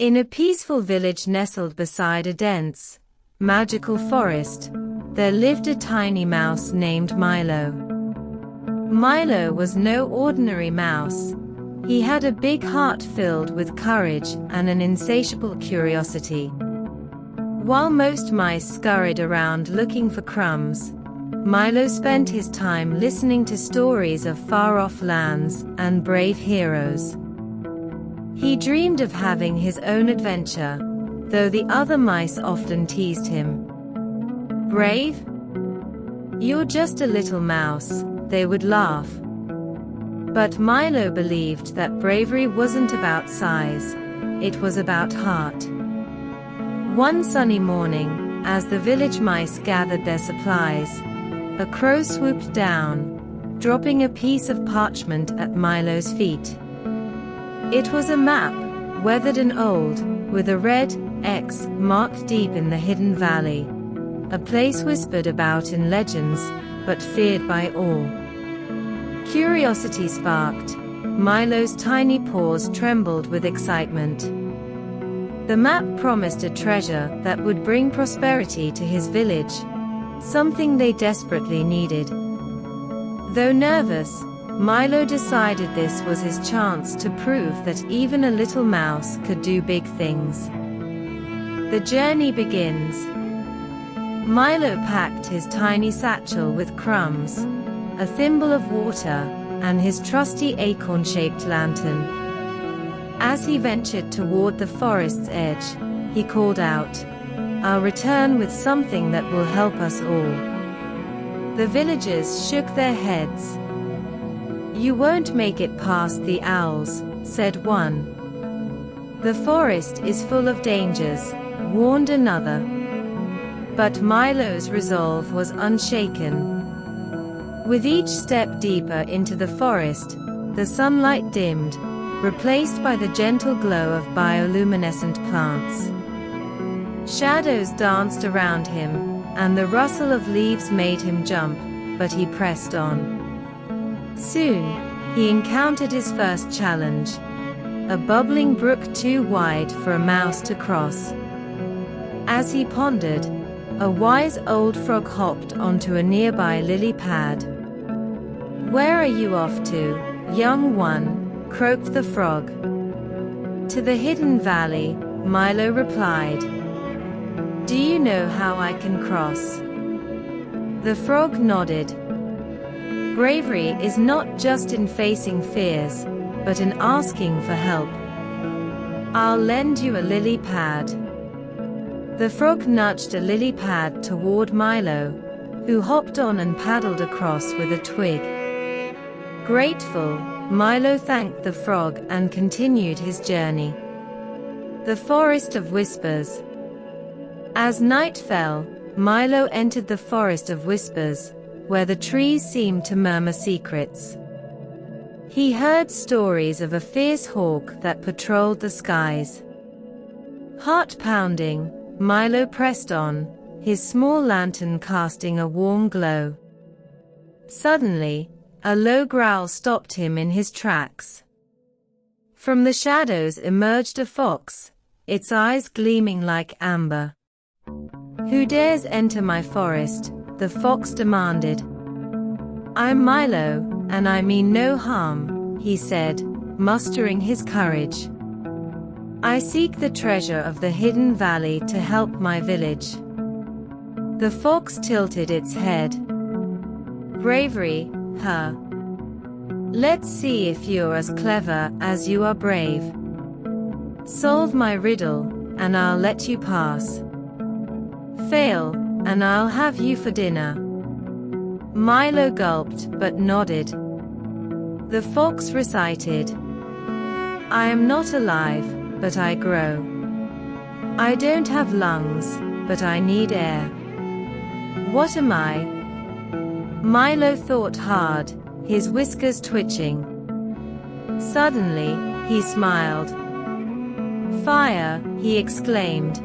In a peaceful village nestled beside a dense, magical forest, there lived a tiny mouse named Milo. Milo was no ordinary mouse. He had a big heart filled with courage and an insatiable curiosity. While most mice scurried around looking for crumbs, Milo spent his time listening to stories of far-off lands and brave heroes. He dreamed of having his own adventure, though the other mice often teased him. "Brave? You're just a little mouse," they would laugh. But Milo believed that bravery wasn't about size, it was about heart. One sunny morning, as the village mice gathered their supplies, a crow swooped down, dropping a piece of parchment at Milo's feet. It was a map, weathered and old, with a red X marked deep in the hidden valley, a place whispered about in legends, but feared by all. Curiosity sparked. Milo's tiny paws trembled with excitement. The map promised a treasure that would bring prosperity to his village, something they desperately needed. Though nervous, Milo decided this was his chance to prove that even a little mouse could do big things. The journey begins. Milo packed his tiny satchel with crumbs, a thimble of water, and his trusty acorn-shaped lantern. As he ventured toward the forest's edge, he called out, "I'll return with something that will help us all." The villagers shook their heads. "You won't make it past the owls," said one. "The forest is full of dangers," warned another. But Milo's resolve was unshaken. With each step deeper into the forest, the sunlight dimmed, replaced by the gentle glow of bioluminescent plants. Shadows danced around him, and the rustle of leaves made him jump, but he pressed on. Soon, he encountered his first challenge, a bubbling brook too wide for a mouse to cross. As he pondered, a wise old frog hopped onto a nearby lily pad. "Where are you off to, young one?" croaked the frog. "To the hidden valley," Milo replied. "Do you know how I can cross?" The frog nodded. Bravery is not just in facing fears, but in asking for help. "I'll lend you a lily pad." The frog nudged a lily pad toward Milo, who hopped on and paddled across with a twig. Grateful, Milo thanked the frog and continued his journey. The Forest of Whispers. As night fell, Milo entered the Forest of Whispers, where the trees seemed to murmur secrets. He heard stories of a fierce hawk that patrolled the skies. Heart pounding, Milo pressed on, his small lantern casting a warm glow. Suddenly, a low growl stopped him in his tracks. From the shadows emerged a fox, its eyes gleaming like amber. "Who dares enter my forest?" the fox demanded. "I'm Milo, and I mean no harm," he said, mustering his courage. "I seek the treasure of the hidden valley to help my village." The fox tilted its head. "Bravery, huh? Let's see if you're as clever as you are brave. Solve my riddle, and I'll let you pass. Fail, and I'll have you for dinner." Milo gulped but nodded. The fox recited, "I am not alive, but I grow. I don't have lungs, but I need air. What am I?" Milo thought hard, his whiskers twitching. Suddenly, he smiled. "Fire," he exclaimed.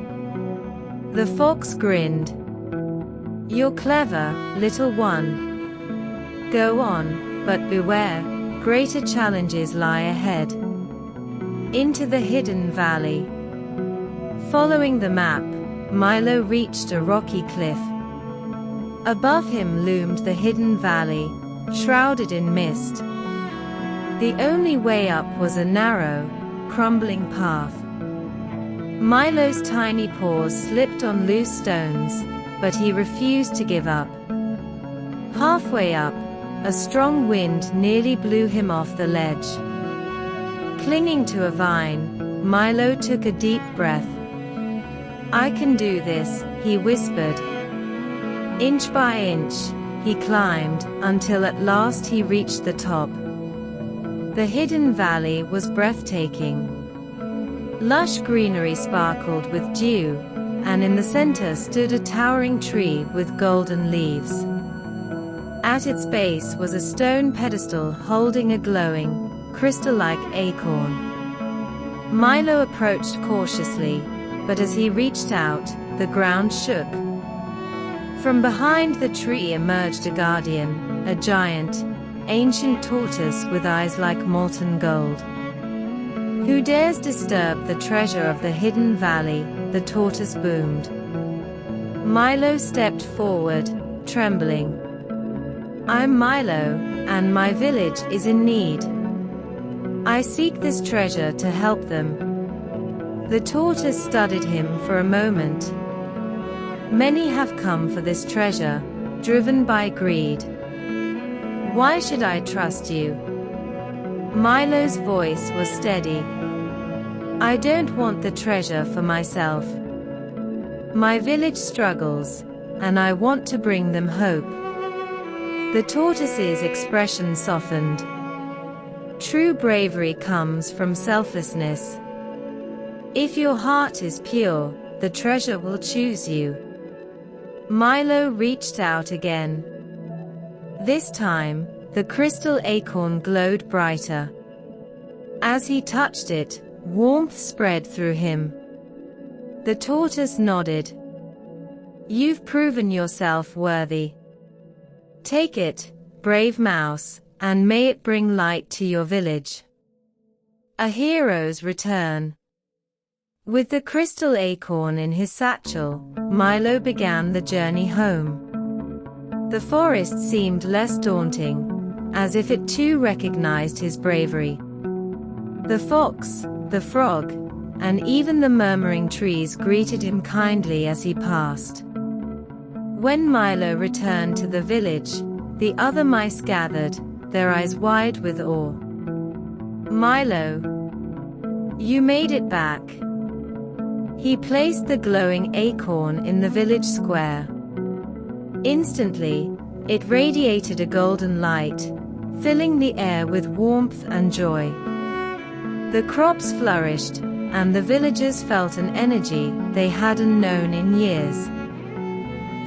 The fox grinned. "You're clever, little one. Go on, but beware, greater challenges lie ahead." Into the hidden valley. Following the map, Milo reached a rocky cliff. Above him loomed the hidden valley, shrouded in mist. The only way up was a narrow, crumbling path. Milo's tiny paws slipped on loose stones, but he refused to give up. Halfway up, a strong wind nearly blew him off the ledge. Clinging to a vine, Milo took a deep breath. "I can do this," he whispered. Inch by inch, he climbed, until at last he reached the top. The hidden valley was breathtaking. Lush greenery sparkled with dew, and in the center stood a towering tree with golden leaves. At its base was a stone pedestal holding a glowing, crystal-like acorn. Milo approached cautiously, but as he reached out, the ground shook. From behind the tree emerged a guardian, a giant, ancient tortoise with eyes like molten gold. "Who dares disturb the treasure of the hidden valley?" the tortoise boomed. Milo stepped forward, trembling. "I'm Milo, and my village is in need. I seek this treasure to help them." The tortoise studied him for a moment. "Many have come for this treasure, driven by greed. Why should I trust you?" Milo's voice was steady. "I don't want the treasure for myself. My village struggles, and I want to bring them hope." The tortoise's expression softened. "True bravery comes from selflessness. If your heart is pure, the treasure will choose you." Milo reached out again. This time, the crystal acorn glowed brighter. As he touched it, warmth spread through him. The tortoise nodded. "You've proven yourself worthy. Take it, brave mouse, and may it bring light to your village." A hero's return. With the crystal acorn in his satchel, Milo began the journey home. The forest seemed less daunting, as if it too recognized his bravery. The fox, the frog, and even the murmuring trees greeted him kindly as he passed. When Milo returned to the village, the other mice gathered, their eyes wide with awe. "Milo, you made it back." He placed the glowing acorn in the village square. Instantly, it radiated a golden light, filling the air with warmth and joy. The crops flourished, and the villagers felt an energy they hadn't known in years.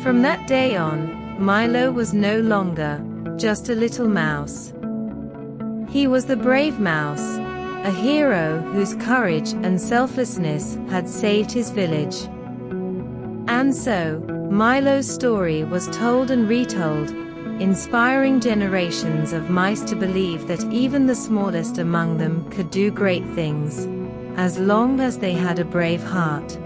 From that day on, Milo was no longer just a little mouse. He was the brave mouse, a hero whose courage and selflessness had saved his village. And so, Milo's story was told and retold, inspiring generations of mice to believe that even the smallest among them could do great things, as long as they had a brave heart.